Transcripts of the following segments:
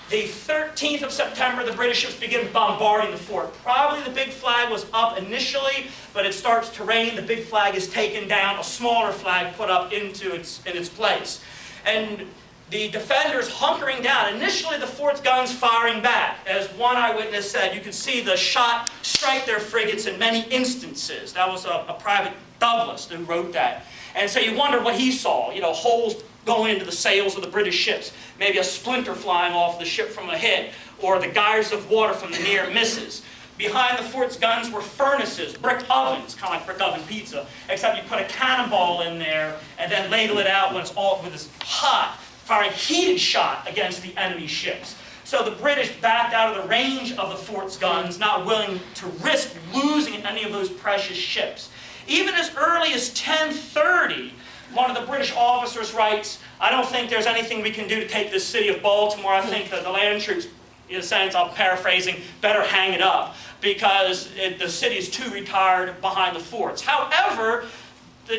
The 13th of September, the British ships begin bombarding the fort. Probably the big flag was up initially, but it starts to rain. The big flag is taken down, a smaller flag put up in its place. And the defenders hunkering down. Initially, the fort's guns firing back. As one eyewitness said, you could see the shot strike their frigates in many instances. That was a Private Douglas who wrote that. And so you wonder what he saw. You know, holes going into the sails of the British ships. Maybe a splinter flying off the ship from a hit, or the geysers of water from the near misses. Behind the fort's guns were furnaces, brick ovens, kind of like brick oven pizza, except you put a cannonball in there and then ladle it out when it's hot, firing heated shot against the enemy ships. So the British backed out of the range of the fort's guns, not willing to risk losing any of those precious ships. Even as early as 1030, one of the British officers writes, "I don't think there's anything we can do to take this city of Baltimore. I think that the land troops, in a sense, I'm paraphrasing, better hang it up because the city is too retired behind the forts." However,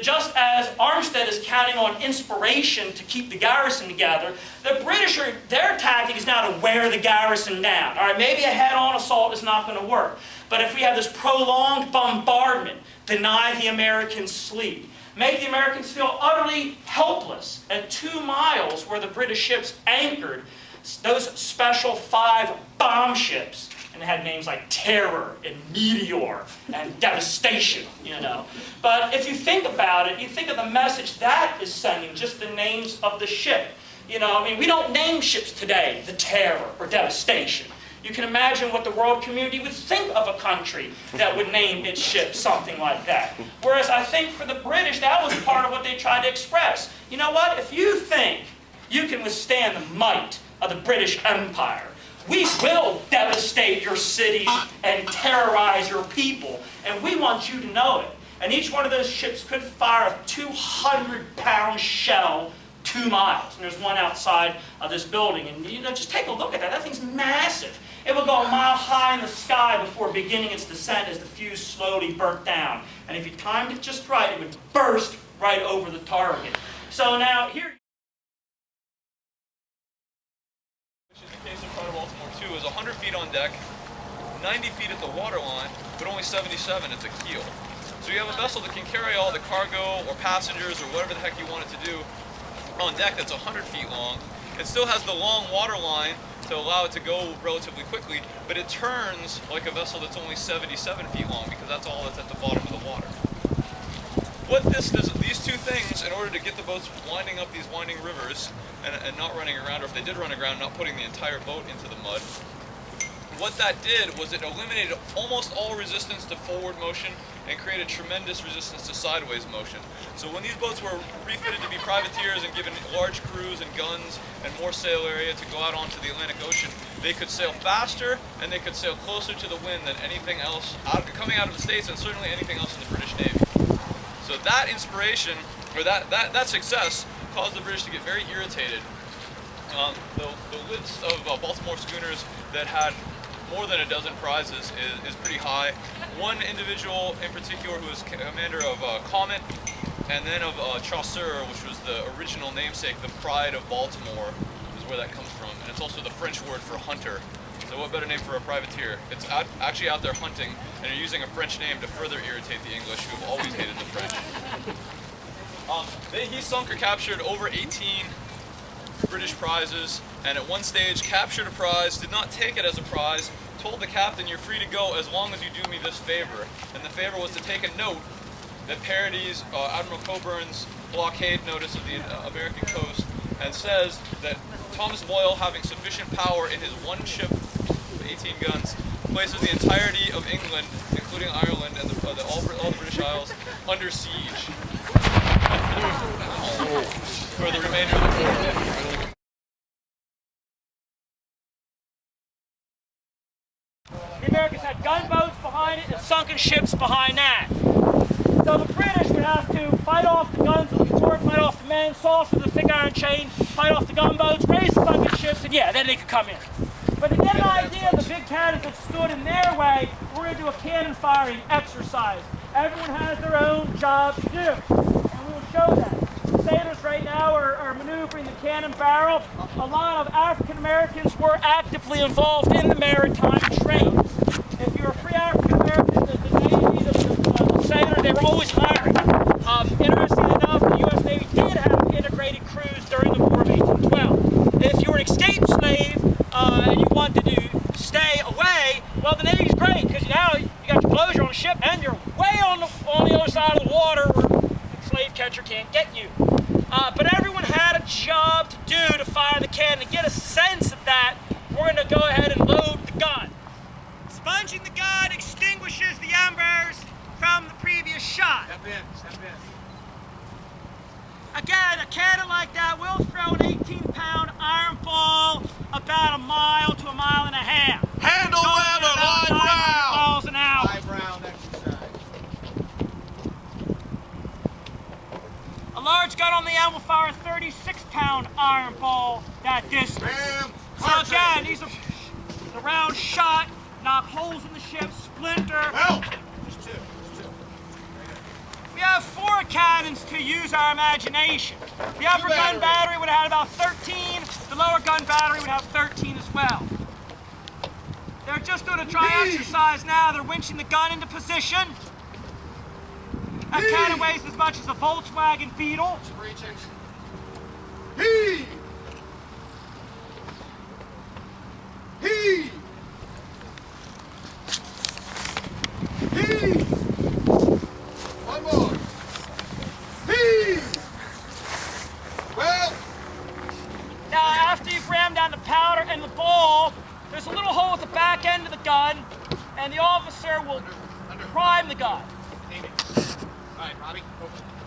just as Armstead is counting on inspiration to keep the garrison together, the British, their tactic is now to wear the garrison down. All right, maybe a head-on assault is not going to work, but if we have this prolonged bombardment, deny the Americans sleep, make the Americans feel utterly helpless. At 2 miles where the British ships anchored, those special 5 bomb ships, and they had names like Terror and Meteor and Devastation, you know. But if you think about it, you think of the message that is sending, just the names of the ship. You know, I mean, we don't name ships today the Terror or Devastation. You can imagine what the world community would think of a country that would name its ship something like that. Whereas I think for the British, that was part of what they tried to express. You know what? If you think you can withstand the might of the British Empire, we will devastate your cities and terrorize your people. And we want you to know it. And each one of those ships could fire a 200-pound shell 2 miles. And there's one outside of this building. And you know, just take a look at that. That thing's massive. It will go a mile high in the sky before beginning its descent as the fuse slowly burnt down. And if you timed it just right, it would burst right over the target. So now here... Which is the case in front of Baltimore too, is 100 feet on deck, 90 feet at the waterline, but only 77 at the keel. So you have a vessel that can carry all the cargo or passengers or whatever the heck you want it to do on deck that's 100 feet long. It still has the long water line to allow it to go relatively quickly, but it turns like a vessel that's only 77 feet long because that's all that's at the bottom of the water. What this does, these two things, in order to get the boats winding up these winding rivers and not running aground, or if they did run aground, not putting the entire boat into the mud, what that did was it eliminated almost all resistance to forward motion and created tremendous resistance to sideways motion. So when these boats were refitted to be privateers and given large crews and guns and more sail area to go out onto the Atlantic Ocean, they could sail faster and they could sail closer to the wind than anything else coming out of the States, and certainly anything else in the British Navy. So that inspiration, or that success, caused the British to get very irritated. The list of Baltimore schooners that had more than a dozen prizes is pretty high. One individual in particular who was commander of Comet, and then of Chasseur, which was the original namesake, the Pride of Baltimore, is where that comes from. And it's also the French word for hunter. So what better name for a privateer? It's actually out there hunting, and you're using a French name to further irritate the English, who have always hated the French. He sunk or captured over 18 British prizes, and at one stage captured a prize, did not take it as a prize, told the captain, "You're free to go as long as you do me this favor." And the favor was to take a note that parodies Admiral Coburn's blockade notice of the American coast, and says that Thomas Boyle, having sufficient power in his one ship with 18 guns, places the entirety of England, including Ireland and all the British Isles, under siege for the remainder of the war. The Americans had gunboats behind it and sunken ships behind that. So the British would have to fight off the guns of the fort, fight off the men, saw through the thick iron chain, fight off the gunboats, raise the sunken ships, and yeah, then they could come in. But to get an idea of the big cannons that stood in their way, we're going to do a cannon firing exercise. Everyone has their own job to do, and we will show that. The sailors right now are maneuvering maneuvering the cannon barrel. A lot of African Americans were actively involved in the maritime trade. If you're a free African American, the Navy, the sailor, they were always hiring. Interesting enough, the U.S. Navy did have integrated crews during the War of 1812. If you were an escaped slave and you wanted to stay away, well, the Navy's great because now you got your closure on a ship and you're way on the other side of the water where the slave catcher can't get you. But everyone had a job to do to fire the cannon. To get a sense of that, we're going to go ahead and load the gun. Sponging the gun extinguishes the embers from the previous shot. Step in. Again, a cannon like that will throw an 18-pound iron ball about 1 mile to 1.5 miles. Handle level, live round. Miles an hour. Live round exercise. A large gun on the end will fire a 36-pound iron ball that distance. Bam. So again, these are the round shot, knock holes in the ship, splinter. Well, just two. We have 4 cannons to use our imagination. The upper gun battery would have had about 13. The lower gun battery would have 13 as well. They're just doing a dry exercise now. They're winching the gun into position. That cannon weighs as much as a Volkswagen Beetle. Heave! Heave! Heave! One more. Heave! Well, Now, after you've rammed down the powder and the ball, there's a little hole at the back end of the gun, and the officer will prime the gun. all right, Robbie.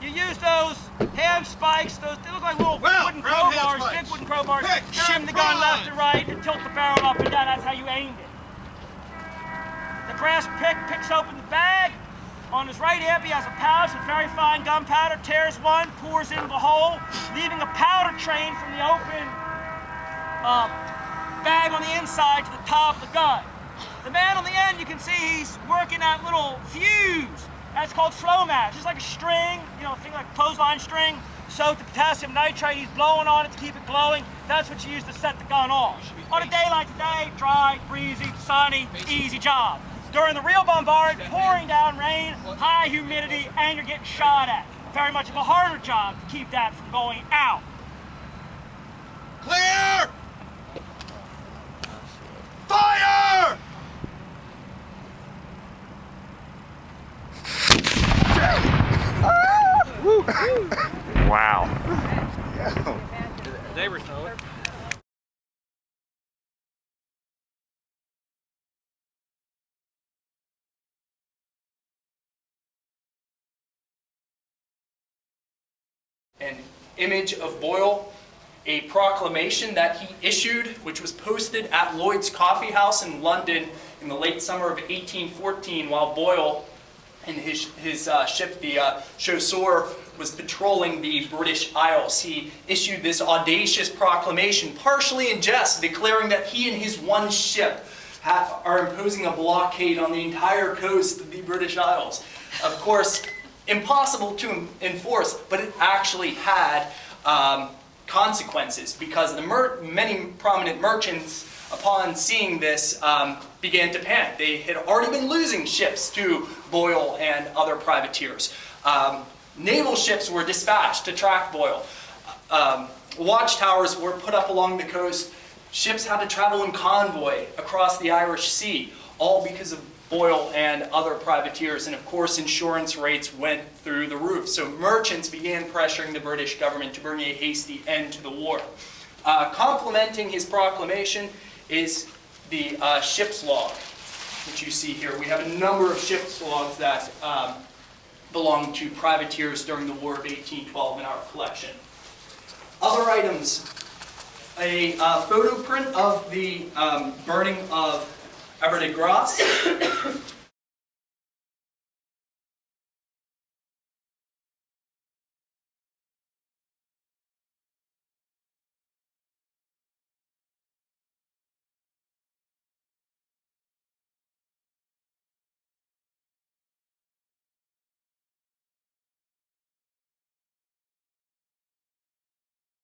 You use those hand spikes, they look like little wooden round hand crowbars, spikes. big wooden crowbars. Pick, Shim and the gun prime. left and right and tilt the barrel up and down. That's how you aimed it. The brass pick picks open the bag. On his right hip, he has a pouch with very fine gunpowder, tears one, pours into the hole, leaving a powder train from the open bag on the inside to the top of the gun. The man on the end, you can see he's working that little fuse. That's called flow match. Just like a string, think like a clothesline string, soaked in potassium nitrate. He's blowing on it to keep it glowing. That's what you use to set the gun off. On a day like today, dry, breezy, sunny, easy job. During the real bombardment, pouring down rain, high humidity, and you're getting shot at. Very much of a harder job to keep that from going out. clear! Fire! Wow. Neighbors know it. An image of Boyle, a proclamation that he issued, which was posted at Lloyd's Coffee House in London in the late summer of 1814, while Boyle and his ship, the Chasseur, was patrolling the British Isles. He issued this audacious proclamation, partially in jest, declaring that he and his one ship are imposing a blockade on the entire coast of the British Isles. Of course, impossible to enforce, but it actually had consequences, because many prominent merchants, upon seeing this, began to panic. They had already been losing ships to Boyle and other privateers. Naval ships were dispatched to track Boyle. Watchtowers were put up along the coast. Ships had to travel in convoy across the Irish Sea, all because of Boyle and other privateers, and of course insurance rates went through the roof. So merchants began pressuring the British government to bring a hasty end to the war. Complementing his proclamation is the ship's log, which you see here. We have a number of ship's logs that belong to privateers during the War of 1812 in our collection. Other items, a photo print of the burning of Havre de Grace,